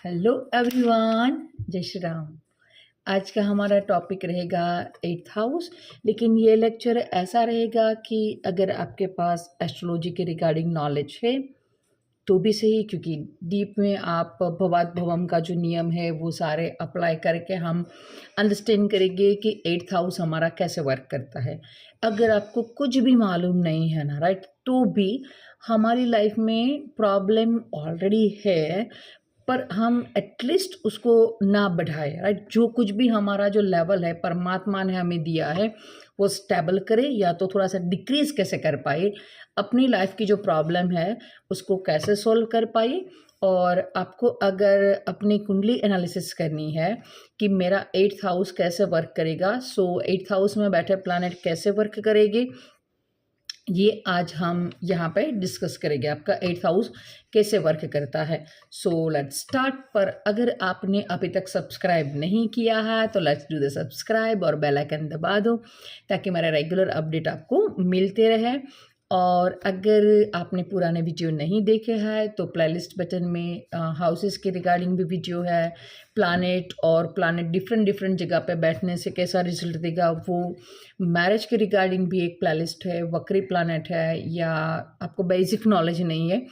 Hello everyone, जय श्री राम। आज का हमारा टॉपिक रहेगा एट्थ हाउस। लेकिन ये लेक्चर ऐसा रहेगा कि अगर आपके पास एस्ट्रोलॉजी के रिगार्डिंग नॉलेज है तो भी सही, क्योंकि डीप में आप भवात भवम का जो नियम है वो सारे अप्लाई करके हम अंडरस्टैंड करेंगे कि एट्थ हाउस हमारा कैसे वर्क करता है। अगर आपको कुछ भी मालूम नहीं है ना, राइट, तो भी हमारी लाइफ में प्रॉब्लम ऑलरेडी है, पर हम एटलीस्ट उसको ना बढ़ाए, राइट। जो कुछ भी हमारा जो लेवल है परमात्मा ने हमें दिया है वो स्टेबल करे, या तो थोड़ा सा डिक्रीज कैसे कर पाए, अपनी लाइफ की जो प्रॉब्लम है उसको कैसे सॉल्व कर पाए। और आपको अगर अपनी कुंडली एनालिसिस करनी है कि मेरा एट्थ हाउस कैसे वर्क करेगा, सो एट्थ हाउस में बैठे प्लैनेट कैसे वर्क करेंगे, ये आज हम यहाँ पे डिस्कस करेंगे। आपका एट्थ हाउस कैसे वर्क करता है। So let's start. पर अगर आपने अभी तक सब्सक्राइब नहीं किया है तो लेट्स डू द सब्सक्राइब और बेल आइकन दबा दो ताकि मेरा रेगुलर अपडेट आपको मिलते रहे। और अगर आपने पुराने वीडियो नहीं देखे हैं तो प्लेलिस्ट बटन में हाउसेस के रिगार्डिंग भी वीडियो है, प्लानेट और प्लानेट डिफरेंट डिफरेंट जगह पे बैठने से कैसा रिजल्ट देगा वो, मैरिज के रिगार्डिंग भी एक प्लेलिस्ट है, वक्री प्लानेट है, या आपको बेसिक नॉलेज नहीं है,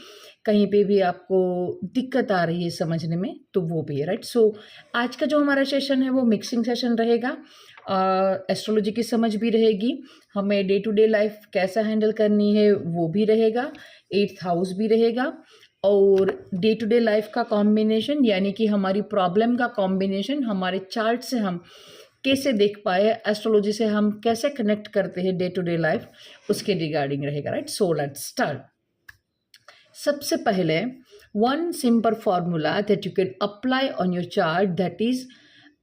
कहीं पे भी आपको दिक्कत आ रही है समझने में, तो वो भी है, राइट। सो आज का जो हमारा सेशन है वो मिक्सिंग सेशन रहेगा। एस्ट्रोलॉजी की समझ भी रहेगी, हमें डे टू डे लाइफ कैसा हैंडल करनी है वो भी रहेगा, एट्थ हाउस भी रहेगा, और डे टू डे लाइफ का कॉम्बिनेशन यानी कि हमारी प्रॉब्लम का कॉम्बिनेशन हमारे चार्ट से हम कैसे देख पाए, एस्ट्रोलॉजी से हम कैसे कनेक्ट करते हैं डे टू डे लाइफ, उसके रिगार्डिंग रहेगा, राइट। So let's start. सबसे पहले one simple formula that you can apply on your chart, that is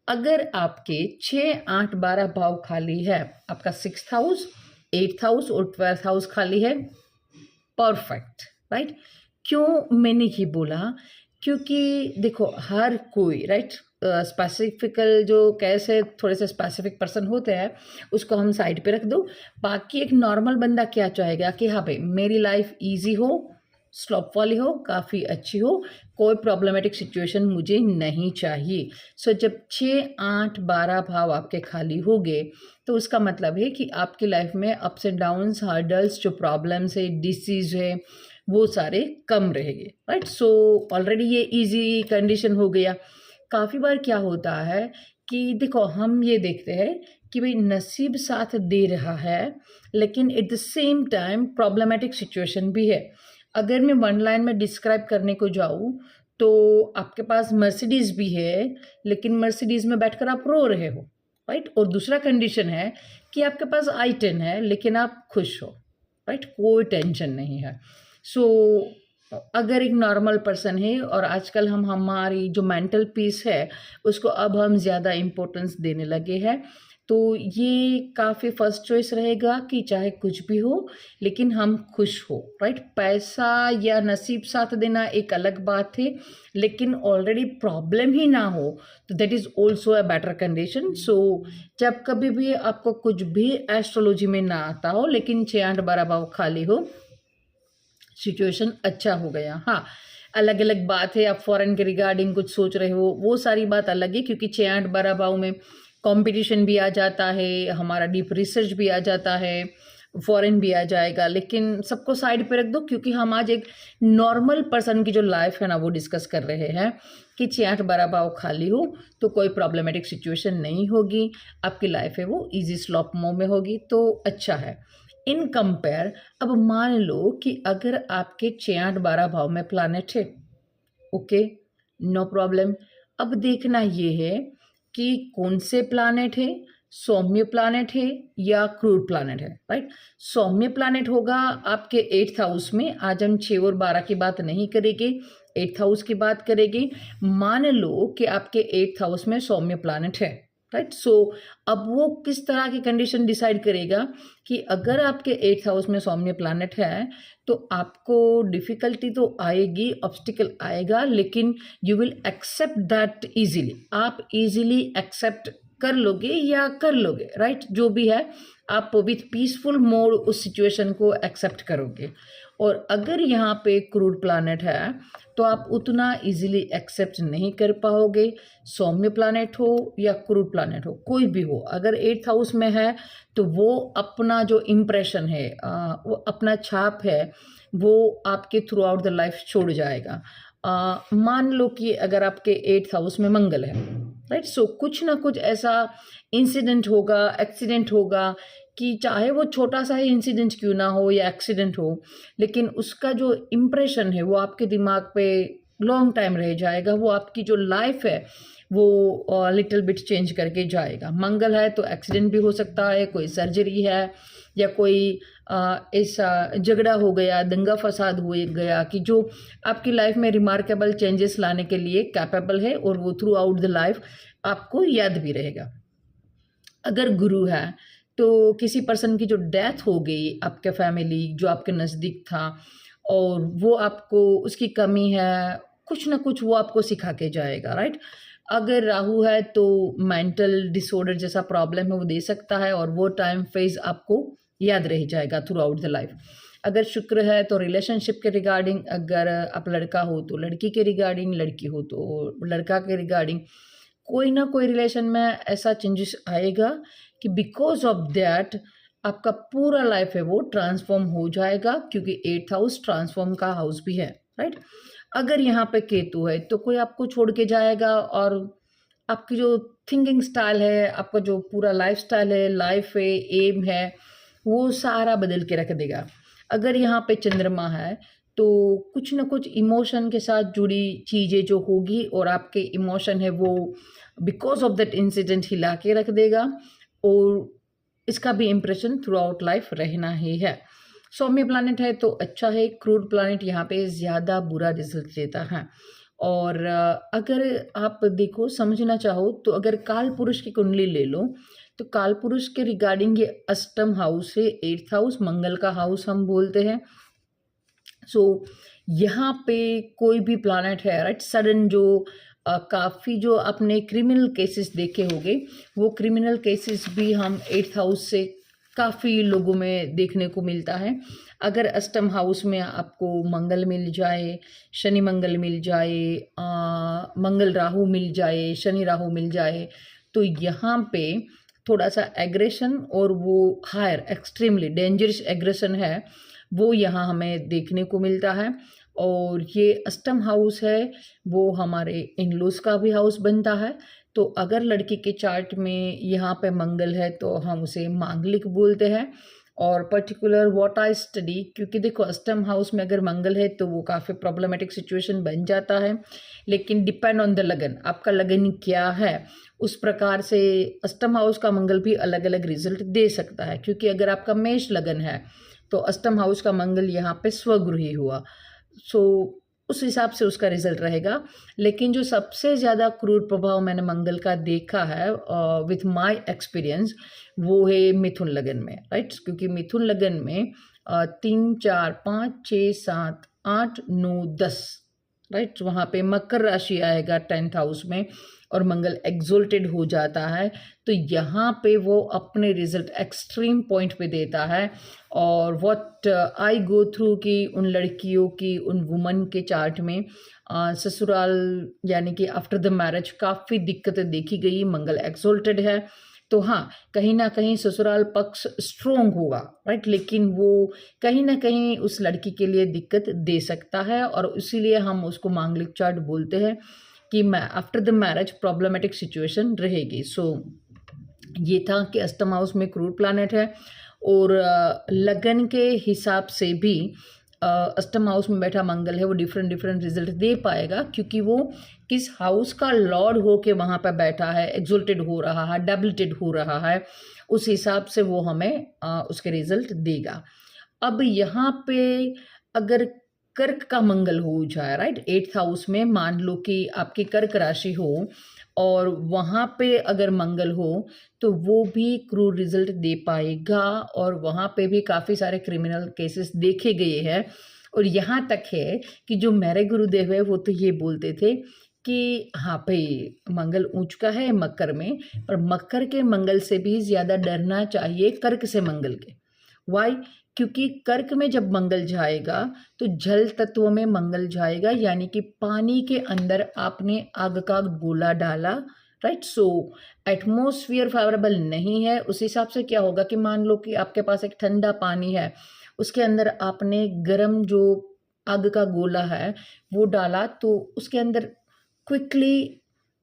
अगर आपके 6, 8, 12 भाव खाली है, आपका सिक्स्थ हाउस, एट्थ हाउस और ट्वेल्थ हाउस खाली है, परफेक्ट, राइट। क्यों मैंने ये बोला, क्योंकि देखो हर कोई, राइट, स्पेसिफिकल जो कैसे थोड़े से स्पेसिफिक पर्सन होते हैं उसको हम साइड पे रख दो। बाकी एक नॉर्मल बंदा क्या चाहेगा कि हाँ भाई मेरी लाइफ इजी हो, स्लॉप वाली हो, काफ़ी अच्छी हो, कोई प्रॉब्लमेटिक सिचुएशन मुझे नहीं चाहिए। सो जब 6, 8, 12 भाव आपके खाली हो गए तो उसका मतलब है कि आपकी लाइफ में अप्स एंड डाउन्स, हर्डल्स, जो प्रॉब्लम्स है, डिसीज है, वो सारे कम रहेंगे, राइट। सो ऑलरेडी ये इजी कंडीशन हो गया। काफ़ी बार क्या होता है कि देखो हम ये देखते हैं कि भाई नसीब साथ दे रहा है, लेकिन at the same time problematic situation भी है। अगर मैं वन लाइन में डिस्क्राइब करने को जाऊँ तो आपके पास मर्सिडीज़ भी है, लेकिन मर्सिडीज़ में बैठकर आप रो रहे हो, राइट। और दूसरा कंडीशन है कि आपके पास i10 है लेकिन आप खुश हो, राइट, कोई टेंशन नहीं है। सो अगर एक नॉर्मल पर्सन है, और आजकल हम हमारी जो मेंटल पीस है उसको अब हम ज़्यादा इम्पोर्टेंस देने लगे हैं, तो ये काफ़ी फर्स्ट चॉइस रहेगा कि चाहे कुछ भी हो लेकिन हम खुश हो, राइट। पैसा या नसीब साथ देना एक अलग बात है, लेकिन ऑलरेडी प्रॉब्लम ही ना हो तो that is also a better condition. So जब कभी भी आपको कुछ भी एस्ट्रोलॉजी में ना आता हो लेकिन 6, 8, 12 भाव खाली हो, सिचुएशन अच्छा हो गया। हाँ, अलग अलग बात है, आप फॉरेन के रिगार्डिंग कुछ सोच रहे हो, वो सारी बात अलग है, क्योंकि 6, 8, 12 भाव में कंपटीशन भी आ जाता है, हमारा डीप रिसर्च भी आ जाता है, फॉरेन भी आ जाएगा। लेकिन सबको साइड पे रख दो, क्योंकि हम आज एक नॉर्मल पर्सन की जो लाइफ है ना वो डिस्कस कर रहे हैं कि 6, 8, 12 भाव खाली हो तो कोई प्रॉब्लमेटिक सिचुएशन नहीं होगी, आपकी लाइफ है वो ईजी स्लॉप मोड में होगी, तो अच्छा है। इन कंपेयर अब मान लो कि अगर आपके 6, 8, 12 भाव में प्लैनेट है, ओके, नो प्रॉब्लम। अब देखना ये है कि कौन से प्लैनेट है, सौम्य प्लैनेट है या क्रूर प्लैनेट है, राइट। सौम्य प्लैनेट होगा आपके एट्थ हाउस में। आज हम 6 और 12 की बात नहीं करेंगे, एट्थ हाउस की बात करेंगे। मान लो कि आपके एट्थ हाउस में सौम्य प्लैनेट है, राइट। सो अब वो किस तरह की कंडीशन डिसाइड करेगा कि अगर आपके एट्थ हाउस में सौम्य प्लैनेट है तो आपको डिफ़िकल्टी तो आएगी, ऑब्स्टिकल आएगा, लेकिन you will accept that easily, आप इजीली एक्सेप्ट कर लोगे या कर लोगे, राइट? जो भी है आप विथ पीसफुल मोड उस सिचुएशन को एक्सेप्ट करोगे। और अगर यहाँ पे क्रूड प्लानट है तो आप उतना इजीली एक्सेप्ट नहीं कर पाओगे। सौम्य प्लानट हो या क्रूड प्लानट हो, कोई भी हो, अगर 8th हाउस में है तो वो अपना जो इम्प्रेशन है, वो अपना छाप है, वो आपके थ्रू आउट द लाइफ छोड़ जाएगा। मान लो कि अगर आपके 8th हाउस में मंगल है, राइट, सो कुछ ना कुछ ऐसा इंसिडेंट होगा, एक्सीडेंट होगा कि चाहे वो छोटा सा ही इंसिडेंट क्यों ना हो या एक्सीडेंट हो, लेकिन उसका जो इम्प्रेशन है वो आपके दिमाग पे लॉन्ग टाइम रह जाएगा। वो आपकी जो लाइफ है वो लिटिल बिट चेंज करके जाएगा। मंगल है तो एक्सीडेंट भी हो सकता है, कोई सर्जरी है या कोई ऐसा झगड़ा हो गया, दंगा फसाद हो गया कि जो आपकी लाइफ में रिमार्केबल चेंजेस लाने के लिए कैपेबल है और वो थ्रू आउट द लाइफ आपको याद भी रहेगा। अगर गुरु है तो किसी पर्सन की जो डेथ हो गई, आपके फैमिली जो आपके नज़दीक था, और वो आपको उसकी कमी है, कुछ ना कुछ वो आपको सिखा के जाएगा, राइट? अगर राहु है तो मेंटल डिसऑर्डर जैसा प्रॉब्लम है वो दे सकता है और वो टाइम फेज आपको याद रह जाएगा थ्रू आउट द लाइफ। अगर शुक्र है तो रिलेशनशिप के रिगार्डिंग, अगर आप लड़का हो तो लड़की के रिगार्डिंग, लड़की हो तो लड़का के रिगार्डिंग, कोई ना कोई रिलेशन में ऐसा चेंजेस आएगा कि बिकॉज ऑफ दैट आपका पूरा लाइफ है वो ट्रांसफॉर्म हो जाएगा, क्योंकि 8th हाउस ट्रांसफॉर्म का हाउस भी है, राइट? अगर यहाँ पे केतु है तो कोई आपको छोड़ के जाएगा और आपकी जो थिंकिंग स्टाइल है, आपका जो पूरा लाइफ स्टाइल है, लाइफ है, एम है, वो सारा बदल के रख देगा। अगर यहाँ पे चंद्रमा है तो कुछ ना कुछ इमोशन के साथ जुड़ी चीज़ें जो होगी और आपके इमोशन है वो बिकॉज ऑफ दैट इंसिडेंट हिला के रख देगा और इसका भी इम्प्रेशन थ्रू आउट लाइफ रहना ही है। सौम्य प्लानट है तो अच्छा है, क्रूड प्लानट यहाँ पे ज़्यादा बुरा रिजल्ट देता है। और अगर आप देखो, समझना चाहो तो अगर काल पुरुष की कुंडली ले लो तो काल पुरुष के रिगार्डिंग ये अष्टम हाउस है, 8th हाउस मंगल का हाउस हम बोलते हैं। सो यहाँ पे कोई भी प्लानट है, राइट, सडन जो काफ़ी जो आपने क्रिमिनल केसेस देखे होंगे, वो क्रिमिनल केसेस भी हम 8th हाउस से काफ़ी लोगों में देखने को मिलता है। अगर अष्टम हाउस में आपको मंगल मिल जाए, शनि मंगल मिल जाए, मंगल राहु मिल जाए, शनि राहु मिल जाए, तो यहाँ पे थोड़ा सा एग्रेशन और वो हायर एक्सट्रीमली डेंजरस एग्रेशन है वो यहाँ हमें देखने को मिलता है। और ये अष्टम हाउस है वो हमारे इनलॉज का भी हाउस बनता है। तो अगर लड़की के चार्ट में यहाँ पे मंगल है तो हम उसे मांगलिक बोलते हैं। और पर्टिकुलर व्हाट आई स्टडी, क्योंकि देखो अष्टम हाउस में अगर मंगल है तो वो काफ़ी प्रॉब्लमेटिक सिचुएशन बन जाता है, लेकिन डिपेंड ऑन द लगन, आपका लगन क्या है उस प्रकार से अष्टम हाउस का मंगल भी अलग अलग रिजल्ट दे सकता है। क्योंकि अगर आपका मेष लगन है तो अष्टम हाउस का मंगल यहाँ पे स्वगृही हुआ, सो उस हिसाब से उसका रिजल्ट रहेगा। लेकिन जो सबसे ज़्यादा क्रूर प्रभाव मैंने मंगल का देखा है विथ माय एक्सपीरियंस, वो है मिथुन लगन में, राइट? क्योंकि मिथुन लगन में 3, 4, 5, 6, 7, 8, 9, 10, राइट, वहाँ पे मकर राशि आएगा 10th हाउस में और मंगल एक्सोल्टेड हो जाता है। तो यहाँ पे वो अपने रिजल्ट एक्सट्रीम पॉइंट पे देता है। और व्हाट आई गो थ्रू कि उन लड़कियों की, उन वुमन के चार्ट में ससुराल यानी कि आफ्टर द मैरिज काफ़ी दिक्कतें देखी गई। मंगल एक्सोल्टेड है तो हाँ, कहीं ना कहीं ससुराल पक्ष स्ट्रोंग होगा, राइट, लेकिन वो कहीं ना कहीं उस लड़की के लिए दिक्कत दे सकता है और इसीलिए हम उसको मांगलिक चार्ट बोलते हैं कि after the marriage problematic situation रहेगी। सो ये था कि अष्टम हाउस में क्रूड प्लैनेट है और लगन के हिसाब से भी अष्टम हाउस में बैठा मंगल है वो डिफरेंट रिजल्ट दे पाएगा, क्योंकि वो किस हाउस का लॉर्ड हो के वहाँ पर बैठा है, एक्सोल्टेड हो रहा है, डेबिलिटेड हो रहा है, उस हिसाब से वो हमें उसके रिजल्ट देगा। अब यहाँ पे अगर कर्क का मंगल हो जाए, राइट, 8th हाउस में, मान लो कि आपकी कर्क राशि हो और वहाँ पे अगर मंगल हो तो वो भी क्रूर रिजल्ट दे पाएगा। और वहाँ पे भी काफ़ी सारे क्रिमिनल केसेस देखे गए हैं। और यहाँ तक है कि जो मेरे गुरुदेव है वो तो ये बोलते थे कि हाँ भाई मंगल ऊंच का है मकर में, पर मकर के मंगल से भी ज़्यादा डरना चाहिए कर्क से मंगल के। वाई? क्योंकि कर्क में जब मंगल जाएगा तो जल तत्व में मंगल जाएगा, यानी कि पानी के अंदर आपने आग का गोला डाला, राइट। सो एटमोसफियर फेवरेबल नहीं है। उस हिसाब से क्या होगा कि मान लो कि आपके पास एक ठंडा पानी है, उसके अंदर आपने गर्म जो आग का गोला है वो डाला, तो उसके अंदर क्विकली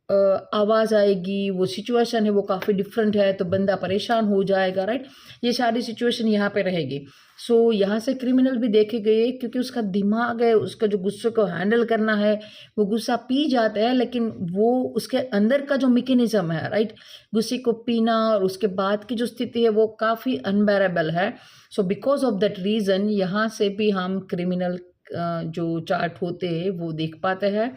आवाज़ आएगी, वो सिचुएशन है वो काफ़ी डिफरेंट है, तो बंदा परेशान हो जाएगा, राइट। ये सारी सिचुएशन यहाँ पे रहेगी। सो यहाँ से क्रिमिनल भी देखे गए, क्योंकि उसका दिमाग है, उसका जो गुस्से को हैंडल करना है, वो गुस्सा पी जाता है, लेकिन वो उसके अंदर का जो मैकेनिज्म है, राइट, गुस्से को पीना और उसके बाद की जो स्थिति है वो काफ़ी अनबेरेबल है। So because of that reason यहाँ से भी हम क्रिमिनल जो चार्ट होते हैं वो देख पाते हैं।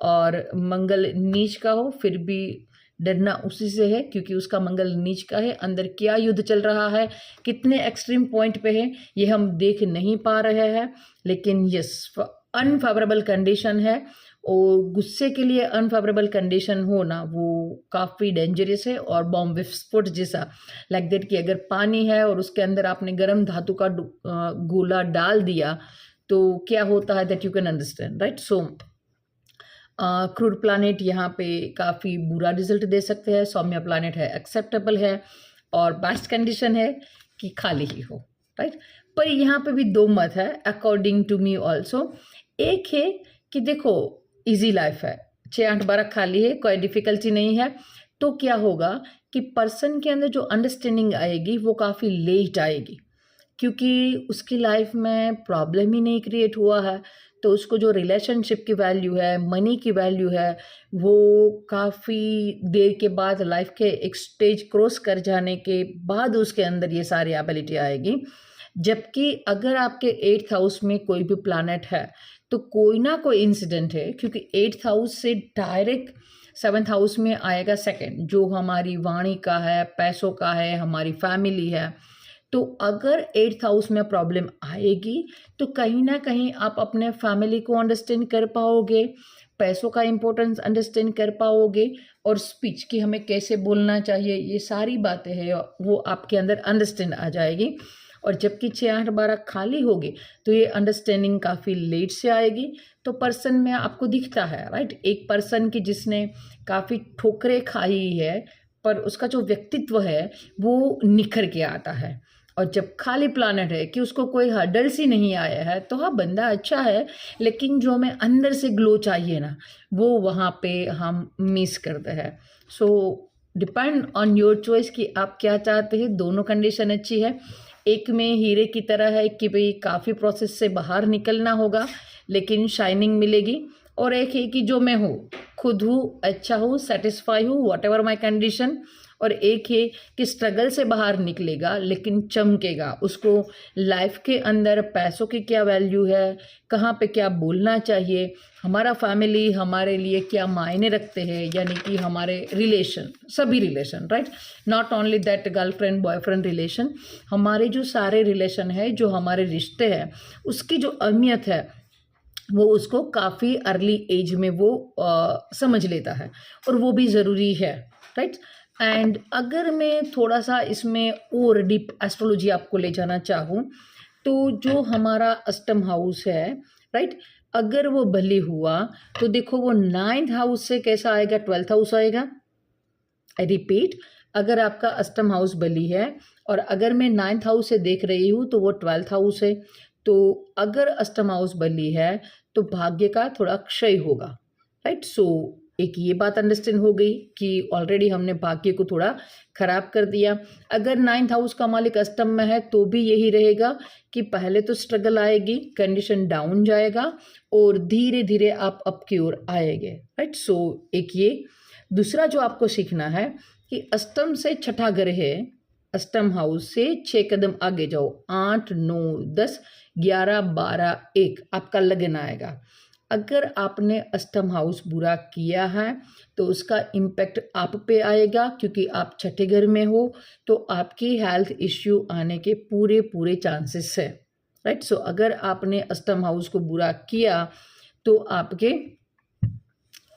और मंगल नीच का हो फिर भी डरना उसी से है, क्योंकि उसका मंगल नीच का है। अंदर क्या युद्ध चल रहा है, कितने एक्सट्रीम पॉइंट पे है, ये हम देख नहीं पा रहे हैं। लेकिन यस, अनफेवरेबल कंडीशन है, और गुस्से के लिए अनफेवरेबल कंडीशन होना वो काफ़ी डेंजरस है। और बॉम्ब विस्फोट जैसा, लाइक दैट कि अगर पानी है और उसके अंदर आपने गर्म धातु का गोला डाल दिया तो क्या होता है, that you can understand, right. So crude planet यहाँ पे काफ़ी बुरा रिजल्ट दे सकते हैं, सौम्य प्लानेट है एक्सेप्टेबल है, और बेस्ट कंडीशन है कि खाली ही हो, राइट। पर यहाँ पे भी दो मत है अकॉर्डिंग टू मी ऑल्सो। एक है कि देखो इजी लाइफ है, 6-8-12 खाली है, कोई डिफिकल्टी नहीं है, तो क्या होगा कि पर्सन के अंदर जो अंडरस्टैंडिंग आएगी वो काफ़ी लेट आएगी, क्योंकि उसकी लाइफ में प्रॉब्लम ही नहीं क्रिएट हुआ है। तो उसको जो रिलेशनशिप की वैल्यू है, मनी की वैल्यू है, वो काफ़ी देर के बाद, लाइफ के एक स्टेज क्रॉस कर जाने के बाद उसके अंदर ये सारी एबिलिटी आएगी। जबकि अगर आपके 8th हाउस में कोई भी प्लैनेट है तो कोई ना कोई इंसिडेंट है, क्योंकि 8th हाउस से डायरेक्ट 7th हाउस में आएगा सेकंड, जो हमारी वाणी का है, पैसों का है, हमारी फैमिली है। तो अगर 8th हाउस में प्रॉब्लम आएगी तो कहीं ना कहीं आप अपने फैमिली को अंडरस्टैंड कर पाओगे, पैसों का इम्पोर्टेंस अंडरस्टैंड कर पाओगे, और स्पीच की हमें कैसे बोलना चाहिए, ये सारी बातें हैं वो आपके अंदर अंडरस्टैंड आ जाएगी। और जबकि 6-8-12 खाली होगी तो ये अंडरस्टैंडिंग काफ़ी लेट से आएगी। तो पर्सन में आपको दिखता है, राइट, एक पर्सन की जिसने काफ़ी ठोकरें खाई है पर उसका जो व्यक्तित्व है वो निखर के आता है। और जब खाली प्लानट है कि उसको कोई हर्डल्स ही नहीं आया है, तो हाँ बंदा अच्छा है, लेकिन जो हमें अंदर से ग्लो चाहिए ना, वो वहाँ पे हम मिस करते हैं। सो डिपेंड ऑन योर चॉइस कि आप क्या चाहते हैं। दोनों कंडीशन अच्छी है। एक में हीरे की तरह है कि भाई काफ़ी प्रोसेस से बाहर निकलना होगा लेकिन शाइनिंग मिलेगी, और एक है कि जो मैं हूँ, खुद हूँ, अच्छा हूँ, सेटिस्फाई हूँ, वॉट एवर माई कंडीशन। और एक है कि स्ट्रगल से बाहर निकलेगा लेकिन चमकेगा, उसको लाइफ के अंदर पैसों की क्या वैल्यू है, कहाँ पे क्या बोलना चाहिए, हमारा फैमिली हमारे लिए क्या मायने रखते हैं, यानी कि हमारे रिलेशन, सभी relation, right, not only that girlfriend boyfriend relation, हमारे जो सारे रिलेशन है, जो हमारे रिश्ते हैं, उसकी जो अहमियत है वो उसको काफ़ी अर्ली एज में वो समझ लेता है, और वो भी ज़रूरी है, राइट। एंड अगर मैं थोड़ा सा इसमें और डीप एस्ट्रोलॉजी आपको ले जाना चाहूँ, तो जो हमारा अष्टम हाउस है, राइट, अगर वो बली हुआ तो देखो वो 9th हाउस से कैसा आएगा, 12th हाउस आएगा। आई रिपीट, अगर आपका अष्टम हाउस बली है और अगर मैं 9th हाउस से देख रही हूँ तो वो 12th हाउस है। तो अगर अष्टम हाउस बली है तो भाग्य का थोड़ा क्षय होगा, राइट। सो एक ये बात अंडरस्टैंड हो गई कि ऑलरेडी हमने भाग्य को थोड़ा खराब कर दिया। अगर 9th हाउस का मालिक अष्टम में है तो भी यही रहेगा कि पहले तो स्ट्रगल आएगी, कंडीशन डाउन जाएगा, और धीरे धीरे आप अप की ओर आएंगे, राइट। सो एक ये दूसरा जो आपको सीखना है कि अष्टम से छठा ग्रह है, अष्टम हाउस से 6 कदम आगे जाओ, 8, 9, 10, 11, 12, 1 आपका लगन आएगा। अगर आपने अष्टम हाउस बुरा किया है तो उसका इम्पैक्ट आप पे आएगा, क्योंकि आप छठे घर में हो, तो आपकी हेल्थ इश्यू आने के पूरे पूरे चांसेस है, राइट। सो अगर आपने अष्टम हाउस को बुरा किया तो आपके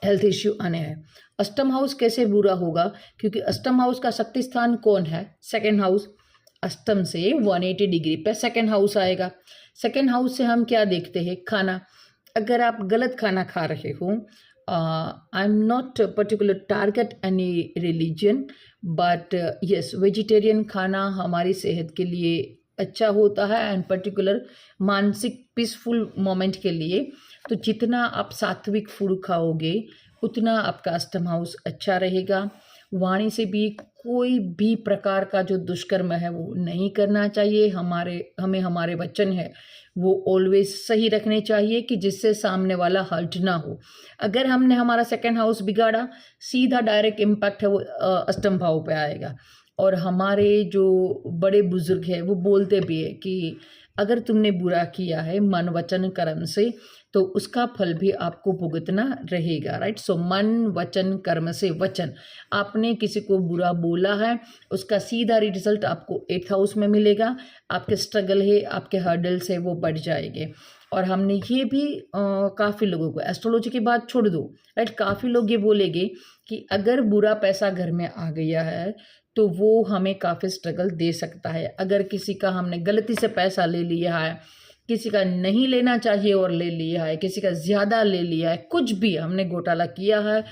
हेल्थ इश्यू आने हैं। अष्टम हाउस कैसे बुरा होगा, क्योंकि अष्टम हाउस का शक्ति स्थान कौन है, सेकंड हाउस। अष्टम से 180 डिग्री पे सेकंड हाउस आएगा। सेकंड हाउस से हम क्या देखते हैं, खाना। अगर आप गलत खाना खा रहे हो, I am not particular target any religion, but yes, vegetarian खाना हमारी सेहत के लिए अच्छा होता है, एंड पर्टिकुलर मानसिक पीसफुल मोमेंट के लिए। तो जितना आप सात्विक फूड खाओगे उतना आपका अष्टम हाउस अच्छा रहेगा। वाणी से भी कोई भी प्रकार का जो दुष्कर्म है वो नहीं करना चाहिए। हमें हमारे वचन है वो ऑलवेज सही रखने चाहिए कि जिससे सामने वाला हर्ट ना हो। अगर हमने हमारा सेकंड हाउस बिगाड़ा, सीधा डायरेक्ट इम्पैक्ट है वो अष्टम भाव पे आएगा। और हमारे जो बड़े बुजुर्ग हैं वो बोलते भी है कि अगर तुमने बुरा किया है मन वचन कर्म से, तो उसका फल भी आपको भुगतना रहेगा, राइट। सो मन वचन कर्म से, वचन, आपने किसी को बुरा बोला है, उसका सीधा रिजल्ट आपको 8th हाउस में मिलेगा। आपके स्ट्रगल है, आपके हर्डल्स है, वो बढ़ जाएंगे। और हमने ये भी काफ़ी लोगों को, एस्ट्रोलॉजी की बात छोड़ दो, राइट, काफ़ी लोग ये बोलेंगे कि अगर बुरा पैसा घर में आ गया है तो वो हमें काफ़ी स्ट्रगल दे सकता है। अगर किसी का हमने गलती से पैसा ले लिया है, किसी का नहीं लेना चाहिए और ले लिया है, किसी का ज़्यादा ले लिया है, कुछ भी हमने घोटाला किया है,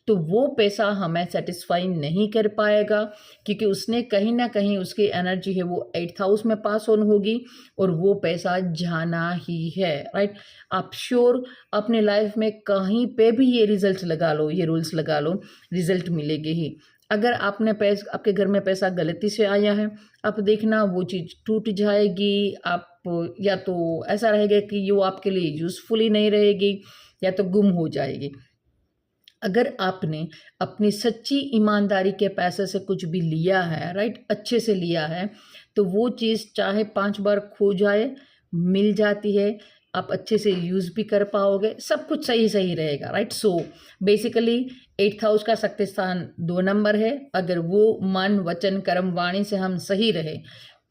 तो वो पैसा हमें सेटिस्फाई नहीं कर पाएगा, क्योंकि उसने कहीं ना कहीं उसकी एनर्जी है वो 8th हाउस में पास ऑन होगी और वो पैसा जाना ही है, राइट। आप श्योर अपने लाइफ में कहीं पे भी ये रिजल्ट लगा लो, ये रूल्स लगा लो, रिजल्ट मिलेगी ही। अगर आपने पैसा, आपके घर में पैसा गलती से आया है, आप देखना वो चीज़ टूट जाएगी। आप या तो ऐसा रहेगा कि वो आपके लिए यूज़फुल ही नहीं रहेगी, या तो गुम हो जाएगी। अगर आपने अपनी सच्ची ईमानदारी के पैसे से कुछ भी लिया है, राइट, अच्छे से लिया है, तो वो चीज़ चाहे 5 बार खो जाए, मिल जाती है, आप अच्छे से यूज़ भी कर पाओगे, सब कुछ सही सही रहेगा, right. So basically 8th house का शक्ति स्थान 2 नंबर है। अगर वो मन वचन कर्म वाणी से हम सही रहे,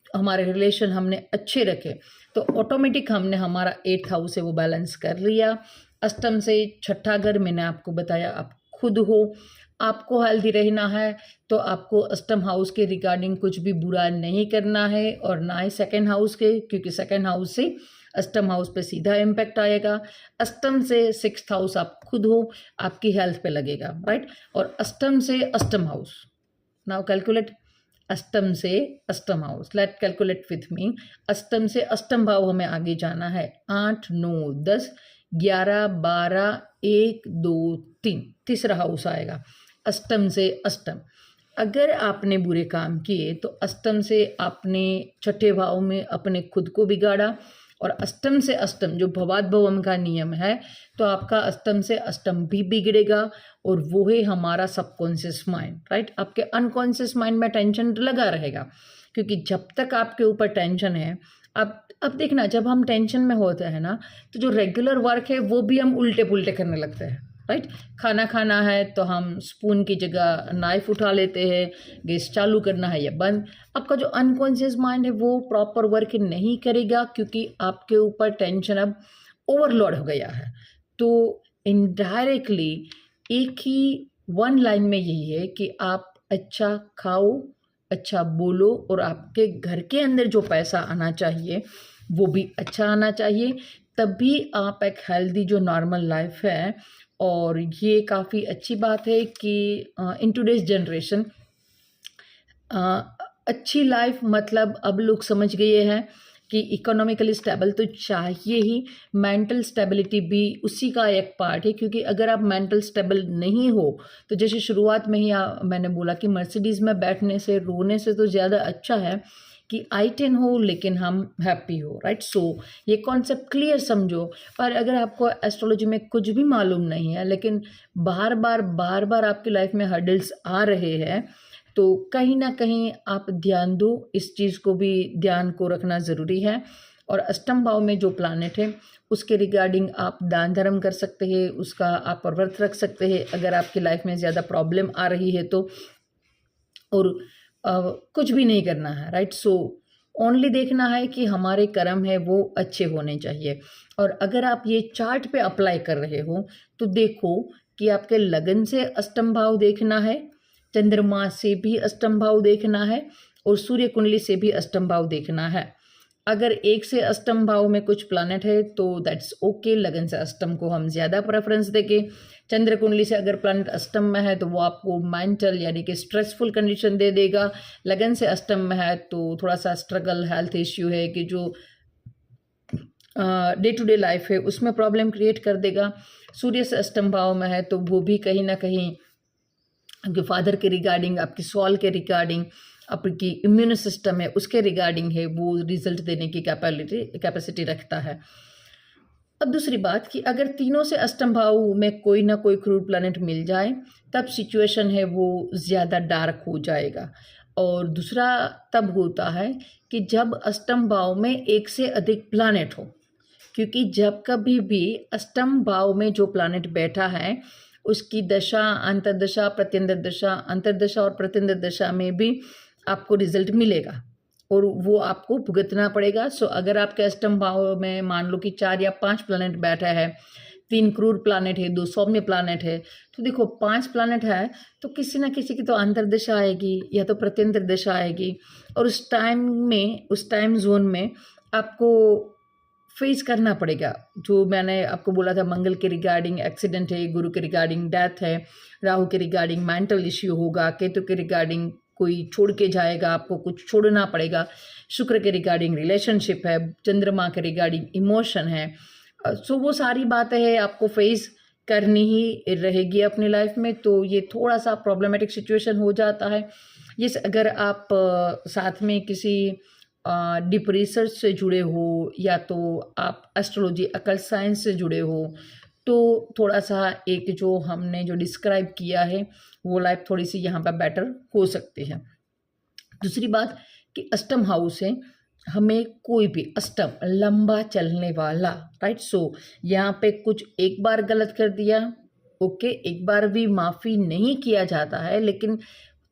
हमारे रिलेशन हमने अच्छे रखे, तो ऑटोमेटिक हमने हमारा 8th हाउस से वो बैलेंस कर लिया। अष्टम से 6ठा घर मैंने आपको बताया, आप खुद हो। आपको हेल्दी रहना है तो आपको अष्टम हाउस के रिगार्डिंग कुछ भी बुरा नहीं करना है, और ना ही सेकंड हाउस के, क्योंकि सेकंड हाउस से अष्टम हाउस पे सीधा इम्पैक्ट आएगा। अष्टम से 6th हाउस आप खुद हो, आपकी हेल्थ पे लगेगा, राइट। और अष्टम से अष्टम हाउस, नाउ कैलकुलेट, अष्टम से अष्टम house, let calculate with me. अष्टम से अष्टम भाव हमें आगे जाना है, 8 9 10 11 12 1 2 3, तीसरा हाउस आएगा अष्टम से अष्टम। अगर आपने बुरे काम किए तो अष्टम से आपने 6ठे भाव में अपने खुद को बिगाड़ा, और अष्टम से अष्टम जो भवाद भवम का नियम है, तो आपका अष्टम से अष्टम भी बिगड़ेगा। और वो है हमारा सबकॉन्शियस माइंड, राइट। आपके अनकॉन्शियस माइंड में टेंशन लगा रहेगा, क्योंकि जब तक आपके ऊपर टेंशन है, अब देखना, जब हम टेंशन में होते हैं ना, तो जो रेगुलर वर्क है वो भी हम उल्टे पुल्टे करने लगते हैं, राइट। खाना खाना है तो हम स्पून की जगह नाइफ उठा लेते हैं, गैस चालू करना है या बंद। आपका जो अनकॉन्शियस माइंड है वो प्रॉपर वर्क नहीं करेगा, क्योंकि आपके ऊपर टेंशन अब ओवरलोड हो गया है। तो इनडायरेक्टली एक ही वन लाइन में यही है कि आप अच्छा खाओ, अच्छा बोलो, और आपके घर के अंदर जो पैसा आना चाहिए वो भी अच्छा आना चाहिए। तभी आप एक हेल्दी जो नॉर्मल लाइफ है, और ये काफ़ी अच्छी बात है कि इन टुडेज जनरेशन अच्छी लाइफ मतलब अब लोग समझ गए हैं कि इकोनॉमिकली स्टेबल तो चाहिए ही, मेंटल स्टेबिलिटी भी उसी का एक पार्ट है। क्योंकि अगर आप मेंटल स्टेबल नहीं हो, तो जैसे शुरुआत में ही मैंने बोला कि मर्सिडीज़ में बैठने से रोने से तो ज़्यादा अच्छा है कि I10 हो लेकिन हम हैप्पी हो, राइट। सो ये कॉन्सेप्ट क्लियर समझो। और अगर आपको एस्ट्रोलॉजी में कुछ भी मालूम नहीं है, लेकिन बार बार आपकी लाइफ में हर्डल्स आ रहे हैं, तो कहीं ना कहीं आप ध्यान दो, इस चीज़ को भी ध्यान को रखना ज़रूरी है। और अष्टम भाव में जो प्लानेट है उसके रिगार्डिंग आप दान धर्म कर सकते हैं, उसका आप व्रत रख सकते हैं अगर आपकी लाइफ में ज़्यादा प्रॉब्लम आ रही है तो। और कुछ भी नहीं करना है, राइट। सो ओनली देखना है कि हमारे कर्म है वो अच्छे होने चाहिए। और अगर आप ये चार्ट पे अप्लाई कर रहे हो तो देखो कि आपके लगन से अष्टम भाव देखना है, चंद्रमा से भी अष्टम भाव देखना है और सूर्य कुंडली से भी अष्टम भाव देखना है। अगर एक से अष्टम भाव में कुछ प्लैनेट है तो दैट्स ओके, लगन से अष्टम को हम ज़्यादा प्रेफरेंस देंगे। चंद्र कुंडली से अगर प्लैनेट अष्टम में है तो वो आपको मेंटल यानी कि स्ट्रेसफुल कंडीशन दे देगा। लगन से अष्टम में है तो थोड़ा सा स्ट्रगल, हेल्थ इश्यू है कि जो डे टू डे लाइफ है उसमें प्रॉब्लम क्रिएट कर देगा। सूर्य से अष्टम भाव में है तो वो भी कहीं ना कहीं आपके फादर के रिगार्डिंग, आपकी सॉल के रिगार्डिंग, आपकी इम्यून सिस्टम है उसके रिगार्डिंग है, वो रिजल्ट देने की कैपेसिटी रखता है। अब दूसरी बात कि अगर तीनों से अष्टम भाव में कोई ना कोई क्रूर प्लैनेट मिल जाए तब सिचुएशन है वो ज़्यादा डार्क हो जाएगा। और दूसरा तब होता है कि जब अष्टम भाव में एक से अधिक प्लैनेट हो, क्योंकि जब कभी भी अष्टम भाव में जो प्लैनेट बैठा है उसकी दशा, अंतर्दशा, प्रत्यंतर दशा, अंतर्दशा और प्रत्यंतर दशा में भी आपको रिजल्ट मिलेगा और वो आपको भुगतना पड़ेगा। सो अगर आपके अष्टम भाव में मान लो कि 4 या 5 प्लैनेट बैठा है, 3 क्रूर प्लैनेट है, 2 सौम्य प्लैनेट है, तो देखो 5 प्लैनेट है तो किसी ना किसी की तो अंतर्दशा आएगी या तो प्रत्यंतर दशा आएगी और उस टाइम जोन में आपको फेस करना पड़ेगा। जो मैंने आपको बोला था, मंगल के रिगार्डिंग एक्सीडेंट है, गुरु के रिगार्डिंग डेथ है, राहु के रिगार्डिंग मेंटल इश्यू होगा, केतु के रिगार्डिंग कोई छोड़ के जाएगा, आपको कुछ छोड़ना पड़ेगा, शुक्र के रिगार्डिंग रिलेशनशिप है, चंद्रमा के रिगार्डिंग इमोशन है। सो वो सारी बातें हैं आपको फेस करनी ही रहेगी अपनी लाइफ में। तो ये थोड़ा सा प्रॉब्लमेटिक सिचुएशन हो जाता है। ये अगर आप साथ में किसी डीप रिसर्च से जुड़े हो या तो आप एस्ट्रोलॉजी, अकल्ट साइंस से जुड़े हो तो थोड़ा सा एक जो हमने जो डिस्क्राइब किया है वो लाइफ थोड़ी सी यहाँ पर बेटर हो सकती है। दूसरी बात कि अष्टम हाउस है, हमें कोई भी अष्टम लंबा चलने वाला, राइट। सो यहाँ पे कुछ एक बार गलत कर दिया, ओके, एक बार भी माफ़ी नहीं किया जाता है, लेकिन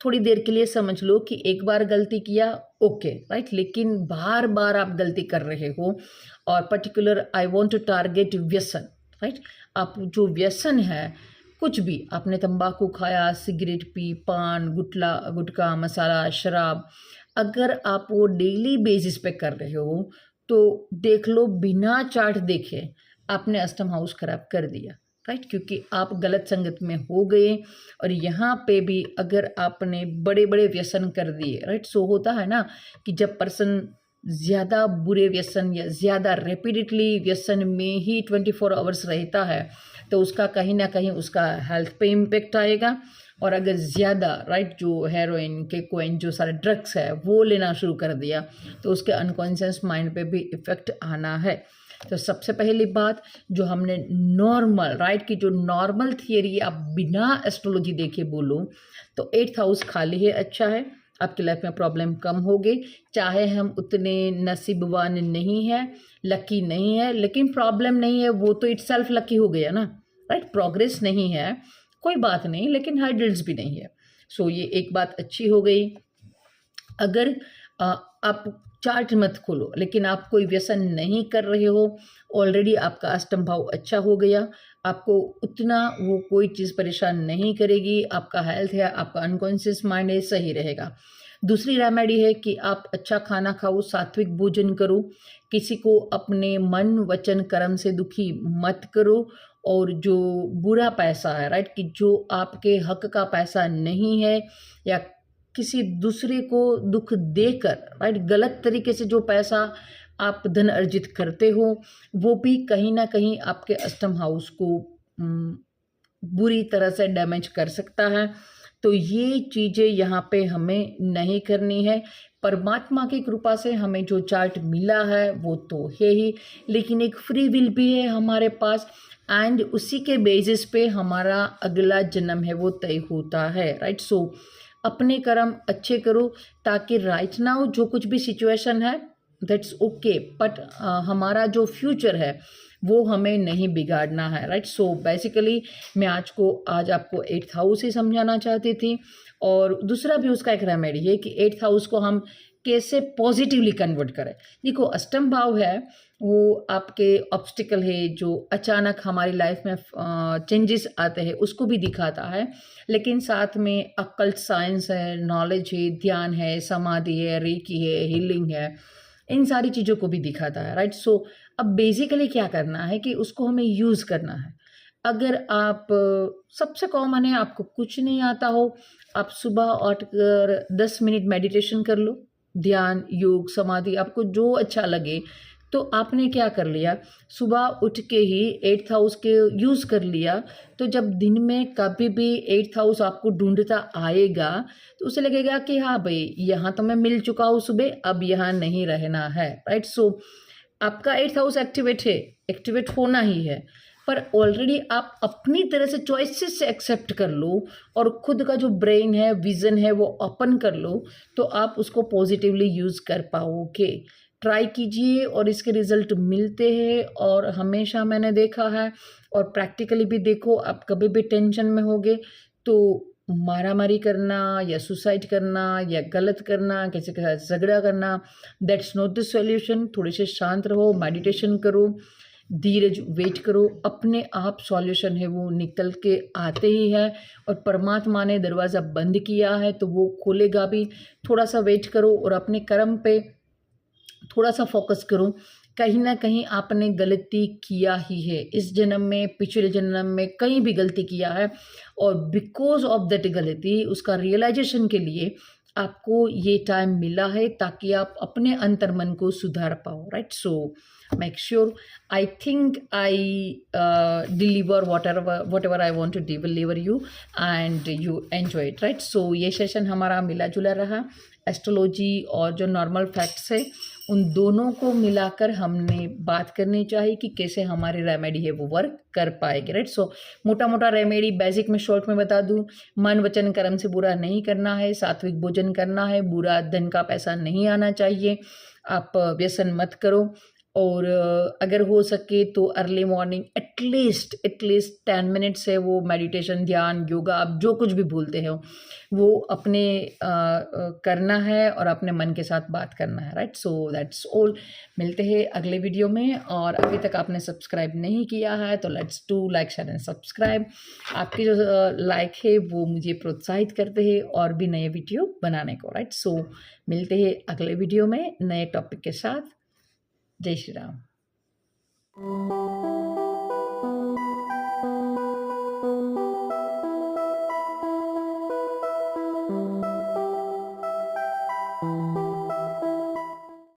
थोड़ी देर के लिए समझ लो कि एक बार गलती किया, ओके, राइट। लेकिन बार बार आप गलती कर रहे हो और particular I want to target व्यसन, राइट। आप जो व्यसन है, कुछ भी आपने तंबाकू खाया, सिगरेट पी, पान, गुटखा, मसाला, शराब, अगर आप वो डेली बेसिस पे कर रहे हो तो देख लो बिना चार्ट देखे आपने अष्टम हाउस खराब कर दिया, राइट। क्योंकि आप गलत संगत में हो गए और यहाँ पे भी अगर आपने बड़े बड़े व्यसन कर दिए, राइट। सो होता है ना कि जब पर्सन ज़्यादा बुरे व्यसन या ज़्यादा रेपिडेटली व्यसन में ही 24 आवर्स रहता है तो उसका कहीं ना कहीं उसका हेल्थ पे इम्पेक्ट आएगा। और अगर ज़्यादा, राइट, जो हेरोइन, कोकेन, जो सारे ड्रग्स है वो लेना शुरू कर दिया तो उसके अनकॉन्शियस माइंड पे भी इफ़ेक्ट आना है। तो सबसे पहली बात जो हमने नॉर्मल, राइट, की जो नॉर्मल थियरी आप बिना एस्ट्रोलॉजी देखे बोलो तो 8th हाउस खाली है, अच्छा है, आपकी लाइफ में प्रॉब्लम कम होगी। चाहे हम उतने नसीबवान नहीं है, लकी नहीं है, लेकिन प्रॉब्लम नहीं है वो तो इटसेल्फ लकी हो गया ना, राइट। प्रोग्रेस नहीं है कोई बात नहीं, लेकिन हाइड्रल्स भी नहीं है। सो ये एक बात अच्छी हो गई। अगर आप चार्ट मत खोलो लेकिन आप कोई व्यसन नहीं कर रहे हो, ऑलरेडी आपका अष्टम भाव अच्छा हो गया, आपको उतना वो कोई चीज़ परेशान नहीं करेगी, आपका हेल्थ है, आपका अनकॉन्शियस माइंड है, सही रहेगा। दूसरी रेमेडी है कि आप अच्छा खाना खाओ, सात्विक भोजन करो, किसी को अपने मन, वचन, कर्म से दुखी मत करो। और जो बुरा पैसा है, राइट, कि जो आपके हक का पैसा नहीं है या किसी दूसरे को दुख देकर, राइट, गलत तरीके से जो पैसा आप धन अर्जित करते हो वो भी कहीं ना कहीं आपके अष्टम हाउस को बुरी तरह से डैमेज कर सकता है। तो ये चीज़ें यहाँ पे हमें नहीं करनी है। परमात्मा की कृपा से हमें जो चार्ट मिला है वो तो है ही, लेकिन एक फ्री विल भी है हमारे पास एंड उसी के बेसिस पे हमारा अगला जन्म है वो तय होता है, राइट। सो अपने कर्म अच्छे करो ताकि राइट नाउ जो कुछ भी सिचुएशन है दैट्स ओके, बट हमारा जो फ्यूचर है वो हमें नहीं बिगाड़ना है, राइट। सो बेसिकली मैं आज आपको 8th हाउस ही समझाना चाहती थी। और दूसरा भी उसका एक रेमेडी है कि 8th हाउस को हम कैसे पॉजिटिवली कन्वर्ट करें। देखो अष्टम भाव है वो आपके ऑब्स्टिकल है जो अचानक हमारी लाइफ में चेंजेस आते हैं उसको भी दिखाता है, लेकिन साथ में अकल्ट साइंस है, नॉलेज है, ध्यान है, समाधि है, रेकी है, हीलिंग है, इन सारी चीज़ों को भी दिखाता है, राइट। सो अब बेसिकली क्या करना है कि उसको हमें यूज़ करना है। अगर आप सबसे कॉमन है आपको कुछ नहीं आता हो, आप सुबह उठकर 10 मिनट मेडिटेशन कर लो, ध्यान, योग, समाधि, आपको जो अच्छा लगे। तो आपने क्या कर लिया, सुबह उठ के ही 8th हाउस के यूज़ कर लिया, तो जब दिन में कभी भी 8th हाउस आपको ढूंढता आएगा तो उसे लगेगा कि हाँ भाई यहाँ तो मैं मिल चुका हूँ सुबह, अब यहाँ नहीं रहना है, राइट। सो आपका 8th हाउस एक्टिवेट है, एक्टिवेट होना ही है, पर ऑलरेडी आप अपनी तरह से चॉइसेस से एक्सेप्ट कर लो और खुद का जो ब्रेन है, विजन है वो ओपन कर लो, तो आप उसको पॉजिटिवली यूज़ कर पाओगे। ट्राई कीजिए और इसके रिजल्ट मिलते हैं, और हमेशा मैंने देखा है और प्रैक्टिकली भी देखो, आप कभी भी टेंशन में होगे तो मारामारी करना या सुसाइड करना या गलत करना, किसी के साथ झगड़ा करना, दैट्स नॉट द सॉल्यूशन। थोड़े से शांत रहो, मेडिटेशन करो, धीरज वेट करो, अपने आप सॉल्यूशन है वो निकल के आते ही है, और परमात्मा ने दरवाज़ा बंद किया है तो वो खोलेगा भी। थोड़ा सा वेट करो और अपने कर्म पे थोड़ा सा फोकस करो। कहीं ना कहीं आपने गलती किया ही है इस जन्म में, पिछले जन्म में कहीं भी गलती किया है, और बिकॉज ऑफ दैट गलती उसका रियलाइजेशन के लिए आपको ये टाइम मिला है ताकि आप अपने अंतर मन को सुधार पाओ, right. So make sure, I think I deliver whatever I want to deliver you and you enjoy it, right. So ये सेशन हमारा मिला जुला रहा। एस्ट्रोलॉजी और जो नॉर्मल फैक्ट्स है उन दोनों को मिलाकर हमने बात करनी चाहिए कि कैसे हमारी रेमेडी है वो वर्क कर पाएगी, राइट। सो मोटा मोटा रेमेडी बेसिक में शॉर्ट में बता दूं, मन वचन कर्म से बुरा नहीं करना है, सात्विक भोजन करना है, बुरा धन का पैसा नहीं आना चाहिए, आप व्यसन मत करो, और अगर हो सके तो अर्ली मॉर्निंग एटलीस्ट 10 मिनट्स है वो मेडिटेशन, ध्यान, योगा, आप जो कुछ भी भूलते हो वो अपने करना है और अपने मन के साथ बात करना है, राइट। So that's all. मिलते हैं अगले वीडियो में, और अभी तक आपने सब्सक्राइब नहीं किया है तो let's do like, share and subscribe. आपकी जो लाइक है वो मुझे प्रोत्साहित करते हैं और भी नए वीडियो बनाने को, राइट। सो मिलते हैं अगले वीडियो में नए टॉपिक के साथ। जय श्री राम।